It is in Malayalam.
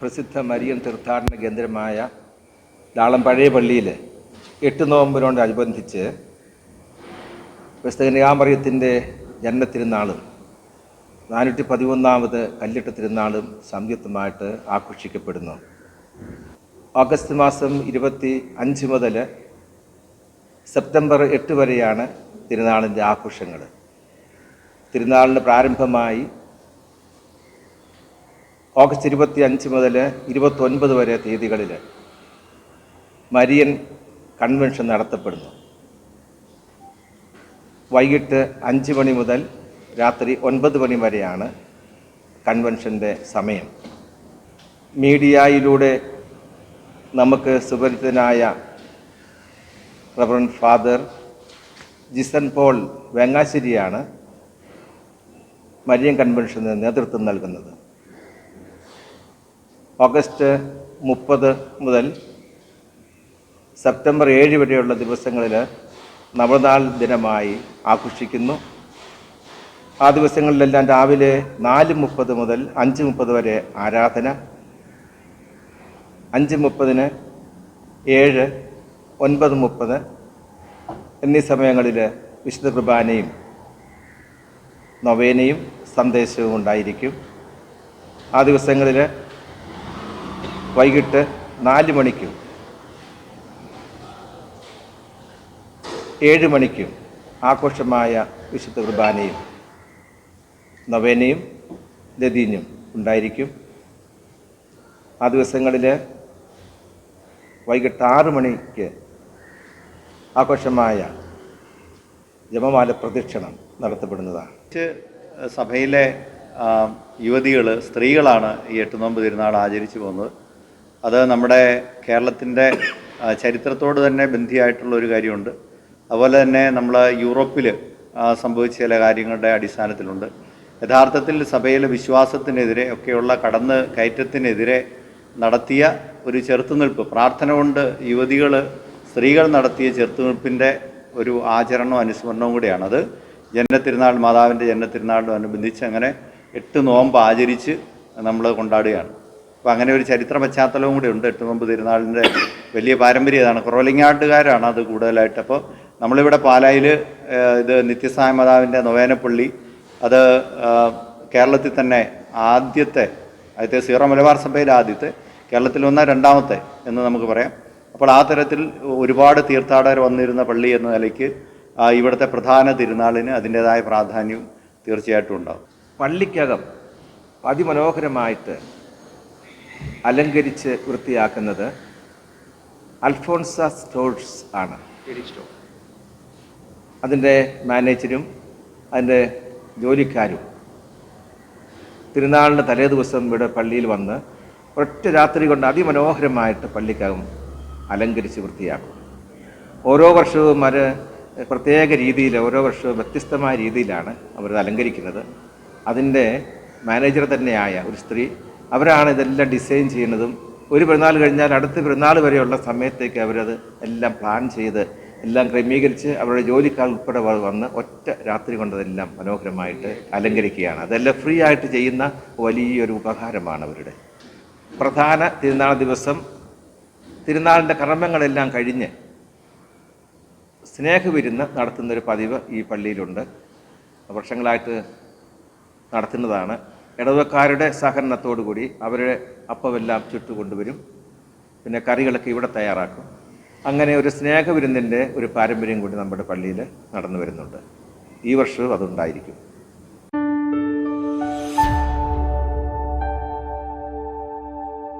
പ്രസിദ്ധ മരിയൻ തീർത്ഥാടന കേന്ദ്രമായ ധാളം പഴയ പള്ളിയിൽ 8 നോയമ്പിനോടനുബന്ധിച്ച് വിശുദ്ധ കന്യകാമറിയത്തിൻ്റെ ജന്മത്തിരുന്നാളും 411ാമത് കല്ലിട്ട തിരുനാളും സംയുക്തമായിട്ട് ആഘോഷിക്കപ്പെടുന്നു. ഓഗസ്റ്റ് മാസം 25 മുതൽ സെപ്റ്റംബർ 8 വരെയാണ് തിരുനാളിൻ്റെ ആഘോഷങ്ങൾ. തിരുനാളിന് പ്രാരംഭമായി ഓഗസ്റ്റ് 25 മുതൽ 29 വരെ തീയതികളിൽ മരിയൻ കൺവെൻഷൻ നടത്തപ്പെടുന്നു. വൈകിട്ട് 5 മണി മുതൽ രാത്രി 9 മണി വരെയാണ് കൺവെൻഷൻ്റെ സമയം. മീഡിയയിലൂടെ നമുക്ക് സുപരിചിതനായ റവറൻഡ് ഫാദർ ജിസൺ പോൾ വെങ്ങാശ്ശേരിയാണ് മരിയൻ കൺവെൻഷന് നേതൃത്വം നൽകുന്നത്. ഓഗസ്റ്റ് 30 മുതൽ സെപ്റ്റംബർ 7 വരെയുള്ള ദിവസങ്ങളിൽ നവനാൾ ദിനമായി ആഘോഷിക്കുന്നു. ആ ദിവസങ്ങളിലെല്ലാം രാവിലെ 4:30 മുതൽ 5:30 വരെ ആരാധന, 5:30, 7, 9:30 എന്നീ സമയങ്ങളിൽ വിശുദ്ധ കുർബാനയും നൊവേനയും സന്ദേശവും ഉണ്ടായിരിക്കും. ആ ദിവസങ്ങളിൽ വൈകിട്ട് 4 മണിക്കും 7 മണിക്കും ആഘോഷമായ വിശുദ്ധ കുർബാനയും നൊവേനയും ലതീനും ഉണ്ടായിരിക്കും. ആ ദിവസങ്ങളിൽ വൈകിട്ട് 6 മണിക്ക് ആഘോഷമായ ജപമാല പ്രദക്ഷിണം നടത്തപ്പെടുന്നതാണ്. സഭയിലെ യുവതികൾ, സ്ത്രീകളാണ് ഈ 8 നോമ്പ് തിരുനാൾ ആചരിച്ചു പോകുന്നത്. അത് നമ്മുടെ കേരളത്തിൻ്റെ ചരിത്രത്തോട് തന്നെ ബന്ധിയായിട്ടുള്ള ഒരു കാര്യമുണ്ട്. അതുപോലെ തന്നെ നമ്മൾ യൂറോപ്പിൽ സംഭവിച്ച ചില കാര്യങ്ങളുടെ അടിസ്ഥാനത്തിലുണ്ട്. യഥാർത്ഥത്തിൽ സഭയിലെ വിശ്വാസത്തിനെതിരെ ഒക്കെയുള്ള കടന്ന് കയറ്റത്തിനെതിരെ നടത്തിയ ഒരു ചെറുത്തുനിൽപ്പ്, പ്രാർത്ഥന കൊണ്ട് യുവതികൾ, സ്ത്രീകൾ നടത്തിയ ചെറുത്തുനിൽപ്പിൻ്റെ ഒരു ആചരണവും അനുസ്മരണവും കൂടിയാണ്. അത് ജന്മത്തിരുനാൾ, മാതാവിൻ്റെ ജന്മത്തിരുനാളിനോടനുബന്ധിച്ച് അങ്ങനെ 8 നോമ്പ് ആചരിച്ച് നമ്മൾ കൊണ്ടാടുകയാണ്. അപ്പോൾ അങ്ങനെ ഒരു ചരിത്ര പശ്ചാത്തലവും കൂടി ഉണ്ട്. 8 നോമ്പ് തിരുനാളിൻ്റെ വലിയ പാരമ്പര്യം ഇതാണ്. കുറവലിങ്ങാട്ടുകാരാണ് അത് കൂടുതലായിട്ട്. അപ്പോൾ നമ്മളിവിടെ പാലായിൽ ഇത് നിത്യസായ മാതാവിൻ്റെ നൊവേനപ്പള്ളി, അത് കേരളത്തിൽ തന്നെ ആദ്യത്തെ സീറോ മലബാർ സഭയിലെ ആദ്യത്തെ, കേരളത്തിൽ വന്ന 2ാമത്തെ എന്ന് നമുക്ക് പറയാം. അപ്പോൾ ആ തരത്തിൽ ഒരുപാട് തീർത്ഥാടകർ വന്നിരുന്ന പള്ളി എന്ന നിലയ്ക്ക് ഇവിടുത്തെ പ്രധാന തിരുനാളിന് അതിൻ്റേതായ പ്രാധാന്യവും തീർച്ചയായിട്ടും ഉണ്ടാകും. പള്ളിക്കകം അതിമനോഹരമായിട്ട് അലങ്കരിച്ച് വൃത്തിയാക്കുന്നത് അൽഫോൺസ സ്റ്റോഴ്സ് ആണ്. അതിൻ്റെ മാനേജരും അതിൻ്റെ ജോലിക്കാരും തിരുനാളിൻ്റെ തലേ ദിവസം ഇവിടെ പള്ളിയിൽ വന്ന് ഒറ്റ രാത്രി കൊണ്ട് അതിമനോഹരമായിട്ട് പള്ളിക്കകം അലങ്കരിച്ച് വൃത്തിയാക്കും. ഓരോ വർഷവും പ്രത്യേക രീതിയിൽ, ഓരോ വർഷവും വ്യത്യസ്തമായ രീതിയിലാണ് അവരത് അലങ്കരിക്കുന്നത്. അതിൻ്റെ മാനേജർ തന്നെയായ ഒരു സ്ത്രീ, അവരാണ് ഇതെല്ലാം ഡിസൈൻ ചെയ്യുന്നതും. ഒരു പെരുന്നാൾ കഴിഞ്ഞാൽ അടുത്ത പെരുന്നാൾ വരെയുള്ള സമയത്തേക്ക് അവരത് എല്ലാം പ്ലാൻ ചെയ്ത് എല്ലാം ക്രമീകരിച്ച് അവരുടെ ജോലിക്കാർ ഉൾപ്പെടെ വന്ന് ഒറ്റ രാത്രി കൊണ്ടതെല്ലാം മനോഹരമായിട്ട് അലങ്കരിക്കുകയാണ്. അതെല്ലാം ഫ്രീ ആയിട്ട് ചെയ്യുന്ന വലിയൊരു ഉപകാരമാണ് അവരുടെ. പ്രധാന തിരുനാൾ ദിവസം തിരുനാളിൻ്റെ കർമ്മങ്ങളെല്ലാം കഴിഞ്ഞ് സ്നേഹവിരുന്ന് നടത്തുന്നൊരു പതിവ് ഈ പള്ളിയിലുണ്ട്. വർഷങ്ങളായിട്ട് നടത്തുന്നതാണ്. ഇടവക്കാരുടെ സഹകരണത്തോടുകൂടി അവരുടെ അപ്പമെല്ലാം ചുട്ടുകൊണ്ടുവരും. പിന്നെ കറികളൊക്കെ ഇവിടെ തയ്യാറാക്കും. അങ്ങനെ ഒരു സ്നേഹവിരുന്നിൻ്റെ ഒരു പാരമ്പര്യം കൂടി നമ്മുടെ പള്ളിയിൽ നടന്നു വരുന്നുണ്ട്. ഈ വർഷവും അതുണ്ടായിരിക്കും.